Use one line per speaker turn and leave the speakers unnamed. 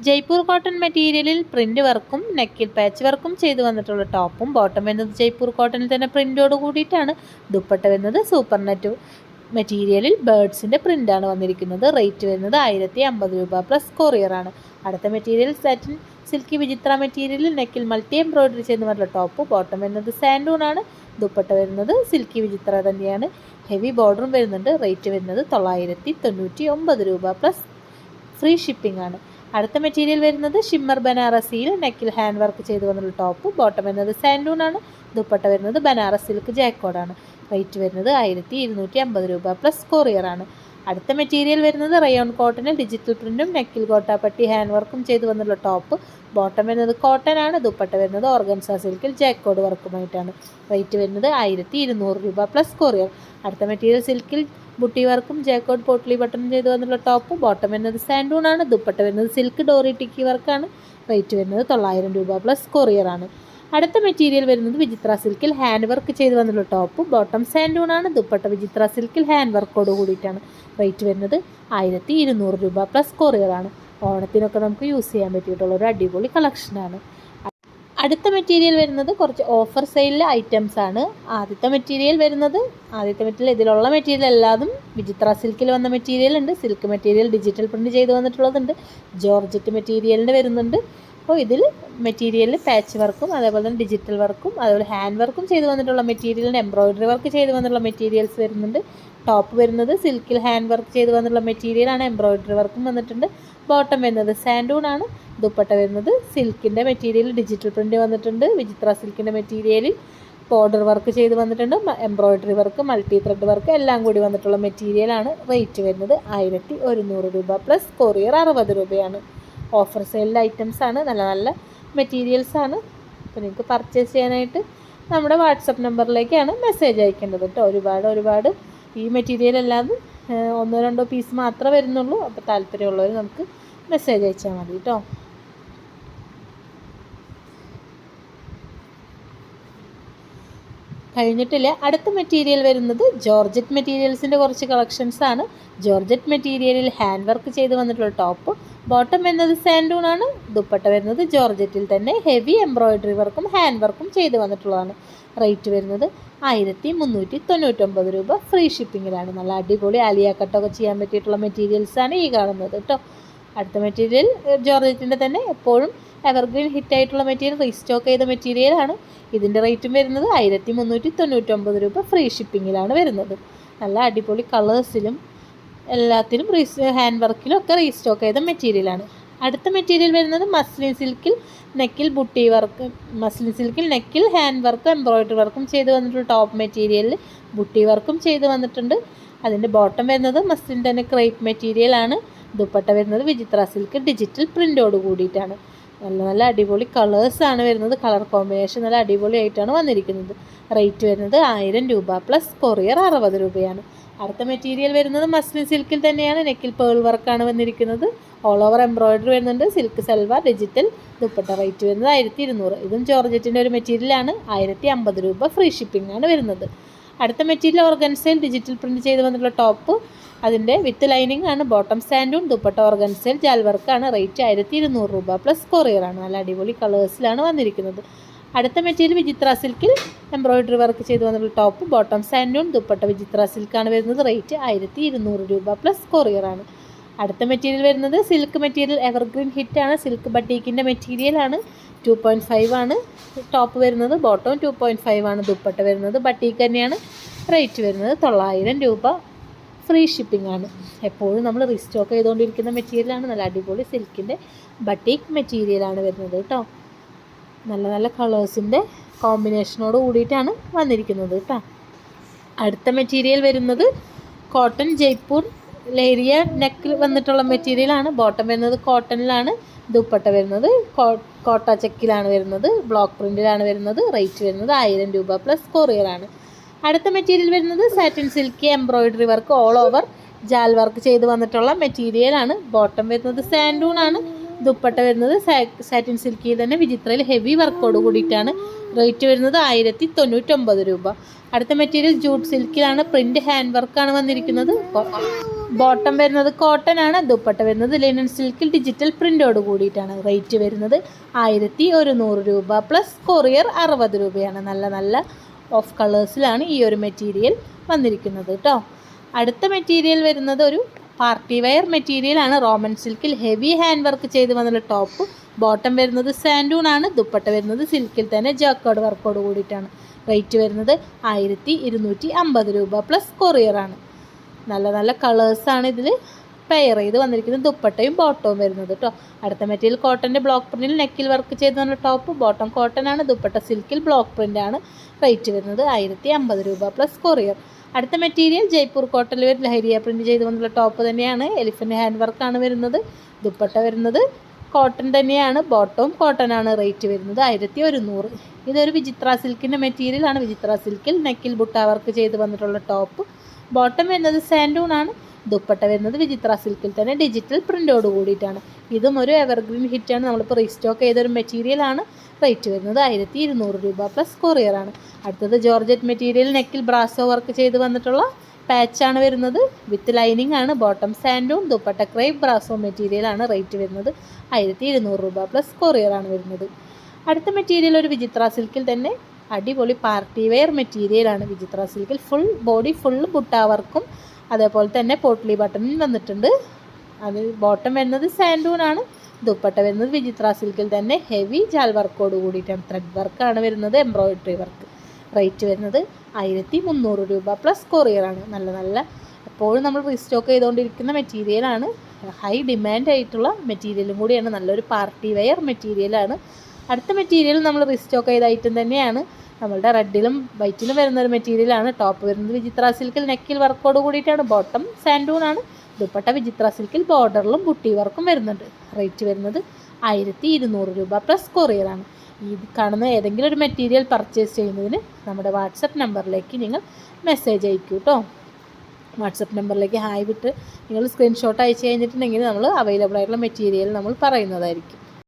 Jaipur cotton മെറ്റീരിയലിൽ print വർക്കും നെക്കിൽ പാച്ച് വർക്കും ചെയ്തു വന്നിട്ടുള്ള ടോപ്പും ബോട്ടം വരുന്നത് ജയ്പൂർ കോട്ടണിൽ തന്നെ പ്രിൻ്റോട് കൂടിയിട്ടാണ്. ദുപ്പട്ട വരുന്നത് സൂപ്പർ നെറ്റ് മെറ്റീരിയലിൽ ബേർഡ്സിൻ്റെ പ്രിൻ്റാണ് വന്നിരിക്കുന്നത്. റേറ്റ് വരുന്നത് 1050 രൂപ പ്ലസ് കൊറിയറാണ്. അടുത്ത മെറ്റീരിയൽ സാറ്റിൻ സിൽക്കി വിചിത്ര മെറ്റീരിയലിൽ നെക്കിൽ മൾട്ടി എംബ്രോയിഡറി ചെയ്ത് വരുന്ന ടോപ്പ്. ബോട്ടം വരുന്നത് സാൻഡൂണാണ്. ദുപ്പട്ട വരുന്നത് സിൽക്കി വിചിത്ര തന്നെയാണ്. ഹെവി ബോർഡറും വരുന്നുണ്ട്. റേറ്റ് വരുന്നത് 999 രൂപ പ്ലസ് ഫ്രീ ഷിപ്പിംഗ് ആണ്. അടുത്ത മെറ്റീരിയൽ വരുന്നത് ഷിമ്മർ ബനാറസിയിൽ നെക്കിൽ ഹാൻഡ് വർക്ക് ചെയ്ത് വന്നുള്ള ടോപ്പ്. ബോട്ടം വരുന്നത് സാൻഡൂണാണ്. ദുപ്പട്ട വരുന്നത് ബനാറസ് സിൽക്ക് ജാക്കോഡാണ്. റേറ്റ് വരുന്നത് 1250 രൂപ പ്ലസ് കൊറിയറാണ്. അടുത്ത മെറ്റീരിയൽ വരുന്നത് റയോൺ കോട്ടണിൽ ഡിജിറ്റൽ പ്രിൻറ്റും നെക്കിൽ ഗോട്ടാപ്പട്ടി ഹാൻഡ് വർക്കും ചെയ്ത് വന്നുള്ള ടോപ്പ്. ബോട്ടം വരുന്നത് കോട്ടൺ ആണ്. ദുപ്പട്ട വരുന്നത് ഓർഗൻസ സിൽക്കിൽ ജാക്കോഡ് വർക്കുമായിട്ടാണ്. റേറ്റ് വരുന്നത് 1200 രൂപ പ്ലസ് കൊറിയർ. അടുത്ത മെറ്റീരിയൽ സിൽക്കിൽ ബുട്ടി വർക്കും ജാക്കോഡ് പോട്ട്ലി ബട്ടണും ചെയ്ത് വന്നുള്ള ടോപ്പ്. ബോട്ടം വരുന്നത് സാൻഡൂൺ ആണ്. ദുപ്പട്ട വരുന്നത് സിൽക്ക് ഡോറി ടിക്കി വർക്കാണ്. റേറ്റ് വരുന്നത് 900 രൂപ പ്ലസ് കൊറിയറാണ്. അടുത്ത മെറ്റീരിയൽ വരുന്നത് വിചിത്ര സിൽക്കിൽ ഹാൻഡ് വർക്ക് ചെയ്ത് വന്നുള്ള ടോപ്പ്. ബോട്ടം സാൻഡൂൺ ആണ്. ദുപ്പട്ട വിചിത്ര സിൽക്കിൽ ഹാൻഡ് വർക്കോട് കൂടിയിട്ടാണ്. റേറ്റ് വരുന്നത് 1200 രൂപ പ്ലസ് കൊറിയറാണ്. ഓണത്തിനൊക്കെ നമുക്ക് യൂസ് ചെയ്യാൻ പറ്റിയിട്ടുള്ള ഒരു അടിപൊളി കളക്ഷനാണ്. അടുത്ത മെറ്റീരിയൽ വരുന്നത് കുറച്ച് ഓഫർ സെയിലിലെ ഐറ്റംസ് ആണ്. ആദ്യത്തെ മെറ്റീരിയൽ ഇതിലുള്ള മെറ്റീരിയൽ എല്ലാതും വിചിത്ര സിൽക്കിൽ വന്ന മെറ്റീരിയൽ ഉണ്ട്. സിൽക്ക് മെറ്റീരിയൽ ഡിജിറ്റൽ പ്രിൻറ്റ് ചെയ്ത് വന്നിട്ടുള്ളതുണ്ട്. ജോർജറ്റ് മെറ്റീരിയലിൻ്റെ വരുന്നുണ്ട്. അപ്പോൾ ഇതിൽ മെറ്റീരിയലിൽ പാച്ച് വർക്കും അതേപോലെ തന്നെ ഡിജിറ്റൽ വർക്കും അതേപോലെ ഹാൻഡ് വർക്കും ചെയ്ത് വന്നിട്ടുള്ള മെറ്റീരിയലിൻ്റെ എംബ്രോയിഡറി വർക്ക് ചെയ്ത് വന്നിട്ടുള്ള മെറ്റീരിയൽസ് വരുന്നുണ്ട്. ടോപ്പ് വരുന്നത് സിൽക്കിൽ ഹാൻഡ് വർക്ക് ചെയ്ത് വന്നിട്ടുള്ള മെറ്റീരിയലാണ്. എംബ്രോയിഡറി വർക്കും വന്നിട്ടുണ്ട്. ബോട്ടം വരുന്നത് സാൻഡൂൺ ആണ്. ദുപ്പട്ട വരുന്നത് സിൽക്കിൻ്റെ മെറ്റീരിയൽ ഡിജിറ്റൽ പ്രിൻറ്റ് വന്നിട്ടുണ്ട്. വിചിത്ര സിൽക്കിൻ്റെ മെറ്റീരിയലിൽ ബോർഡർ വർക്ക് ചെയ്ത് വന്നിട്ടുണ്ട്. Embroidery work multi thread work എല്ലാം കൂടി വന്നിട്ടുള്ള മെറ്റീരിയലാണ്. റേറ്റ് വരുന്നത് 1100 രൂപ പ്ലസ് കൊറിയർ 60 രൂപയാണ്. ഓഫർ സെയിലിൻ്റെ ഐറ്റംസ് ആണ്. നല്ല നല്ല മെറ്റീരിയൽസ് ആണ്. അപ്പോൾ നിങ്ങൾക്ക് പർച്ചേസ് ചെയ്യാനായിട്ട് നമ്മുടെ വാട്സപ്പ് നമ്പറിലേക്കാണ് മെസ്സേജ് അയക്കേണ്ടത് കേട്ടോ. ഒരുപാട് ഈ മെറ്റീരിയൽ അല്ലാതെ 1-2 പീസ് മാത്രമേ വരുന്നുള്ളൂ. അപ്പോൾ താല്പര്യമുള്ളവർ നമുക്ക് മെസ്സേജ് അയച്ചാൽ മതി കേട്ടോ. കഴിഞ്ഞിട്ടില്ല. അടുത്ത മെറ്റീരിയൽ വരുന്നത് ജോർജറ്റ് മെറ്റീരിയൽസിൻ്റെ കുറച്ച് കളക്ഷൻസ് ആണ്. ജോർജറ്റ് മെറ്റീരിയലിൽ ഹാൻഡ് വർക്ക് ചെയ്ത് വന്നിട്ടുള്ള ടോപ്പ്. ബോട്ടം വരുന്നത് സാൻഡൂൺ ആണ്. ദുപ്പട്ട വരുന്നത് ജോർജറ്റിൽ തന്നെ ഹെവി എംബ്രോയിഡറി വർക്കും ഹാൻഡ് വർക്കും ചെയ്ത് വന്നിട്ടുള്ളതാണ്. റേറ്റ് വരുന്നത് 1399 രൂപ ഫ്രീ ഷിപ്പിങ്ങിലാണ്. നല്ല അടിപൊളി ആലിയ കട്ടൊക്കെ ചെയ്യാൻ പറ്റിയിട്ടുള്ള മെറ്റീരിയൽസാണ് ഈ കാണുന്നത് കേട്ടോ. അടുത്ത മെറ്റീരിയൽ ജോർജറ്റിൻ്റെ തന്നെ എപ്പോഴും എവർഗ്രീൻ ഹിറ്റായിട്ടുള്ള മെറ്റീരിയൽ റീസ്റ്റോക്ക് ചെയ്ത മെറ്റീരിയലാണ്. ഇതിൻ്റെ റേറ്റും വരുന്നത് 1399 രൂപ ഫ്രീ ഷിപ്പിങ്ങിലാണ് വരുന്നത്. നല്ല അടിപൊളി കളേഴ്സിലും എല്ലാത്തിലും ഹാൻഡ് വർക്കിലും ഒക്കെ റീസ്റ്റോക്ക് ചെയ്ത മെറ്റീരിയലാണ്. അടുത്ത മെറ്റീരിയൽ വരുന്നത് മസ്ലിൻ സിൽക്കിൽ നെക്കിൽ ബുട്ടി വർക്ക് നെക്കിൽ ഹാൻഡ് വർക്കും എംബ്രോയിഡറി വർക്കും ചെയ്ത് വന്നിട്ടുള്ള ടോപ്പ് മെറ്റീരിയലിൽ ബുട്ടി വർക്കും ചെയ്ത് വന്നിട്ടുണ്ട്. അതിൻ്റെ ബോട്ടം വരുന്നത് മസ്ലിൻ തന്നെ ക്രേപ്പ് മെറ്റീരിയലാണ്. ദുപ്പട്ട വരുന്നത് വിചിത്ര സിൽക്ക് ഡിജിറ്റൽ പ്രിൻ്റോട് കൂടിയിട്ടാണ്. നല്ല അടിപൊളി കളേഴ്സാണ് വരുന്നത്. കളർ കോമ്പിനേഷൻ നല്ല അടിപൊളിയായിട്ടാണ് വന്നിരിക്കുന്നത്. റേറ്റ് വരുന്നത് 1000 രൂപ പ്ലസ് കൊറിയർ 60 രൂപയാണ്. അടുത്ത മെറ്റീരിയൽ വരുന്നത് മസ്ലിൻ സിൽക്കിൽ തന്നെയാണ്. നെക്കിൽ പേൾ വർക്കാണ് വന്നിരിക്കുന്നത്. ഓൾ ഓവർ എംബ്രോയിഡറി വരുന്നുണ്ട്. Silk salwar digital. Dupatta rate വരുന്നത് 1200. ഇതും ജോർജറ്റിൻ്റെ ഒരു മെറ്റീരിയലാണ്. 1050 രൂപ ഫ്രീ ഷിപ്പിംഗ് ആണ് വരുന്നത്. അടുത്ത മെറ്റീരിയൽ ഓർഗൻസയിൽ ഡിജിറ്റൽ പ്രിൻറ്റ് ചെയ്ത് വന്നിട്ടുള്ള ടോപ്പ്. അതിൻ്റെ വിത്ത് ലൈനിങ് ആണ്. ബോട്ടം സാൻഡൂൺ. ദുപ്പട്ട ഓർഗൻസയിൽ ജാൽ വർക്കാണ്. റേറ്റ് 1200 രൂപ പ്ലസ് കൊറിയറാണ്. നല്ല അടിപൊളി കളേഴ്സിലാണ് വന്നിരിക്കുന്നത്. അടുത്ത മെറ്റീരിയൽ വിചിത്ര സിൽക്കിൽ എംബ്രോയിഡറി വർക്ക് ചെയ്ത് വന്നിട്ടുള്ള ടോപ്പ്. ബോട്ടം സാൻഡൂൺ. ദുപ്പട്ട വിചിത്ര സിൽക്കാണ് വരുന്നത്. റേറ്റ് 1200 രൂപ പ്ലസ് കൊറിയറാണ്. അടുത്ത മെറ്റീരിയൽ വരുന്നത് സിൽക്ക് മെറ്റീരിയൽ എവർഗ്രീൻ ഹിറ്റാണ്. സിൽക്ക് ബട്ടീക്കിൻ്റെ മെറ്റീരിയലാണ്. 2.5 ആണ് ടോപ്പ് വരുന്നത്. ബോട്ടം 2.5 ആണ്. ദുപ്പട്ട വരുന്നത് ബട്ടീക്ക് തന്നെയാണ്. റേറ്റ് വരുന്നത് 900 രൂപ ഫ്രീ ഷിപ്പിംഗ് ആണ്. എപ്പോഴും നമ്മൾ റീസ്റ്റോക്ക് ചെയ്തുകൊണ്ടിരിക്കുന്ന മെറ്റീരിയലാണ്. നല്ല അടിപൊളി സിൽക്കിൻ്റെ ബട്ടീക്ക് മെറ്റീരിയലാണ് വരുന്നത് കേട്ടോ. നല്ല കളേഴ്സിൻ്റെ കോമ്പിനേഷനോട് കൂടിയിട്ടാണ് വന്നിരിക്കുന്നത് കേട്ടോ. അടുത്ത മെറ്റീരിയൽ വരുന്നത് കോട്ടൺ ജയ്പൂർ ലേരിയ നെക്കിൽ വന്നിട്ടുള്ള മെറ്റീരിയലാണ്. ബോട്ടം വരുന്നത് കോട്ടണിലാണ്. ദുപ്പട്ട വരുന്നത് കോട്ട ചെക്കിലാണ് വരുന്നത്. ബ്ലോക്ക് പ്രിൻറ്റിലാണ് വരുന്നത്. റേറ്റ് വരുന്നത് 1000 രൂപ പ്ലസ് കൊറിയറാണ്. അടുത്ത മെറ്റീരിയൽ വരുന്നത് satin silky embroidery work all over jaal work ചെയ്ത് വന്നിട്ടുള്ള മെറ്റീരിയലാണ്. ബോട്ടം വരുന്നത് സാൻഡൂൺ ആണ്. ദുപ്പട്ട വരുന്നത് സാറ്റിൻ സിൽക്കിയിൽ തന്നെ വിചിത്രയിൽ ഹെവി വർക്കോട് കൂടിയിട്ടാണ്. റേറ്റ് വരുന്നത് 1099 രൂപ. അടുത്ത മെറ്റീരിയൽ ജൂട്ട് സിൽക്കിലാണ്. പ്രിൻറ്റ് ഹാൻഡ് വർക്കാണ് വന്നിരിക്കുന്നത്. ബോട്ടം വരുന്നത് കോട്ടൺ ആണ്. ദുപ്പട്ട വരുന്നത് ലിനൻ സിൽക്കിൽ ഡിജിറ്റൽ പ്രിൻ്റോട് കൂടിയിട്ടാണ്. റേറ്റ് വരുന്നത് 1100 രൂപ പ്ലസ് കൊറിയർ 60 രൂപയാണ്. നല്ല നല്ല ഓഫ് കളേഴ്സിലാണ് ഈ ഒരു മെറ്റീരിയൽ വന്നിരിക്കുന്നത് കേട്ടോ. അടുത്ത മെറ്റീരിയൽ വരുന്നത് ഒരു പാർട്ടി വെയർ മെറ്റീരിയലാണ്. റോമൻ സിൽക്കിൽ ഹെവി ഹാൻഡ് വർക്ക് ചെയ്ത് വന്നുള്ള ടോപ്പ്. ബോട്ടം വരുന്നത് സാൻഡൂൺ ആണ്. ദുപ്പട്ട വരുന്നത് സിൽക്കിൽ തന്നെ ജാക്കോഡ് വർക്കോട് കൂടിയിട്ടാണ്. റേറ്റ് വരുന്നത് 1250 രൂപ പ്ലസ് കൊറിയറാണ്. നല്ല നല്ല കളേഴ്സാണ് ഇതിൽ പെയർ ചെയ്ത് വന്നിരിക്കുന്നത്. ദുപ്പട്ടയും ബോട്ടവും വരുന്നത് കേട്ടോ. അടുത്ത മെറ്റീരിയൽ കോട്ടൻ്റെ ബ്ലോക്ക് പ്രിൻറ്റിൽ നെക്കിൽ വർക്ക് ചെയ്ത് വന്ന ടോപ്പ്. ബോട്ടം കോട്ടൺ ആണ്. ദുപ്പട്ട സിൽക്കിൽ ബ്ലോക്ക് പ്രിൻ്റ് ആണ്. റേറ്റ് വരുന്നത് 1050 രൂപ പ്ലസ് കൊറിയർ. അടുത്ത മെറ്റീരിയൽ ജയ്പൂർ കോട്ടണിൽ ഒരു ലഹരിയ പ്രിൻറ്റ് ചെയ്ത് വന്നുള്ള ടോപ്പ് തന്നെയാണ്. എലിഫൻ്റ് ഹാൻഡ് വർക്കാണ് വരുന്നത്. ദുപ്പട്ട വരുന്നത് കോട്ടൺ തന്നെയാണ്. ബോട്ടവും കോട്ടൺ ആണ്. റേറ്റ് വരുന്നത് 1100. ഇതൊരു വിചിത്ര സിൽക്കിൻ്റെ മെറ്റീരിയലാണ്. വിചിത്ര സിൽക്കിൽ നെക്കിൽ ബുട്ട വർക്ക് ചെയ്ത് വന്നിട്ടുള്ള ടോപ്പ്. ബോട്ടം വരുന്നത് സാൻഡൂൺ ആണ്. ദുപ്പട്ട വരുന്നത് വിചിത്ര സിൽക്കിൽ തന്നെ ഡിജിറ്റൽ പ്രിൻ്റോട് കൂടിയിട്ടാണ്. ഇതും ഒരു എവർഗ്രീൻ ഹിറ്റാണ്. നമ്മളിപ്പോൾ റീസ്റ്റോക്ക് ചെയ്തൊരു മെറ്റീരിയലാണ്. റേറ്റ് വരുന്നത് 1200 രൂപ പ്ലസ് കൊറിയറാണ്. അടുത്തത് ജോർജറ്റ് മെറ്റീരിയൽ നെക്കിൽ ബ്രാസോ വർക്ക് ചെയ്ത് വന്നിട്ടുള്ള പാച്ചാണ് വരുന്നത്. വിത്ത് ലൈനിങ് ആണ്. ബോട്ടം സാൻഡൂൺ. ദുപ്പട്ട ക്രേപ്പ് ബ്രാസോ മെറ്റീരിയലാണ്. റേറ്റ് വരുന്നത് 1200 രൂപ പ്ലസ് കൊറിയറാണ് വരുന്നത്. അടുത്ത മെറ്റീരിയൽ ഒരു വിചിത്ര സിൽക്കിൽ തന്നെ അടിപൊളി പാർട്ടി വെയർ മെറ്റീരിയലാണ്. വിചിത്ര സിൽക്കിൽ ഫുൾ ബോഡി ഫുള്ള് ബുട്ട വർക്കും അതേപോലെ തന്നെ പോട്ട്ലി ബട്ടണും വന്നിട്ടുണ്ട്. അത് ബോട്ടം വരുന്നത് സാൻഡൂൺ ആണ്. ദുപ്പട്ട വരുന്നത് വിചിത്ര സിൽക്കിൽ തന്നെ ഹെവി ജാൽ വർക്കോട് കൂടിയിട്ടാണ്. ത്രെഡ് വർക്കാണ് വരുന്നത്. Embroidery work. റേറ്റ് വരുന്നത് 1300 രൂപ പ്ലസ് കൊറിയറാണ്. നല്ല നല്ല എപ്പോഴും നമ്മൾ റീസ്റ്റോക്ക് ചെയ്തുകൊണ്ടിരിക്കുന്ന മെറ്റീരിയലാണ്. ഹൈ ഡിമാൻഡ് ആയിട്ടുള്ള മെറ്റീരിയലും കൂടിയാണ്. നല്ലൊരു പാർട്ടി വെയർ മെറ്റീരിയലാണ്. അടുത്ത മെറ്റീരിയൽ നമ്മൾ റീസ്റ്റോക്ക് ചെയ്ത ഐറ്റം തന്നെയാണ്. നമ്മളുടെ റെഡിലും വൈറ്റിലും വരുന്ന ഒരു മെറ്റീരിയലാണ്. ടോപ്പ് വരുന്നത് വിചിത്ര സിൽക്കിൽ നെക്കിൽ വർക്കോട് കൂടിയിട്ടാണ്. ബോട്ടം സാൻഡൂൺ ആണ്. ദുപ്പട്ട വിചിത്ര സിൽക്കിൽ ബോർഡറിലും ബുട്ടി വർക്കും വരുന്നുണ്ട്. റേറ്റ് വരുന്നത് 1200 രൂപ പ്ലസ് കൊറിയറാണ്. ഈ കാണുന്ന ഏതെങ്കിലും ഒരു മെറ്റീരിയൽ പർച്ചേസ് ചെയ്യുന്നതിന് നമ്മുടെ വാട്സപ്പ് നമ്പറിലേക്ക് നിങ്ങൾ മെസ്സേജ് അയക്കൂ കേട്ടോ. വാട്സപ്പ് നമ്പറിലേക്ക് ഹായ് വിട്ട് നിങ്ങൾ സ്ക്രീൻഷോട്ട് അയച്ചു കഴിഞ്ഞിട്ടുണ്ടെങ്കിൽ നമ്മൾ അവൈലബിൾ ആയിട്ടുള്ള മെറ്റീരിയൽ നമ്മൾ പറയുന്നതായിരിക്കും.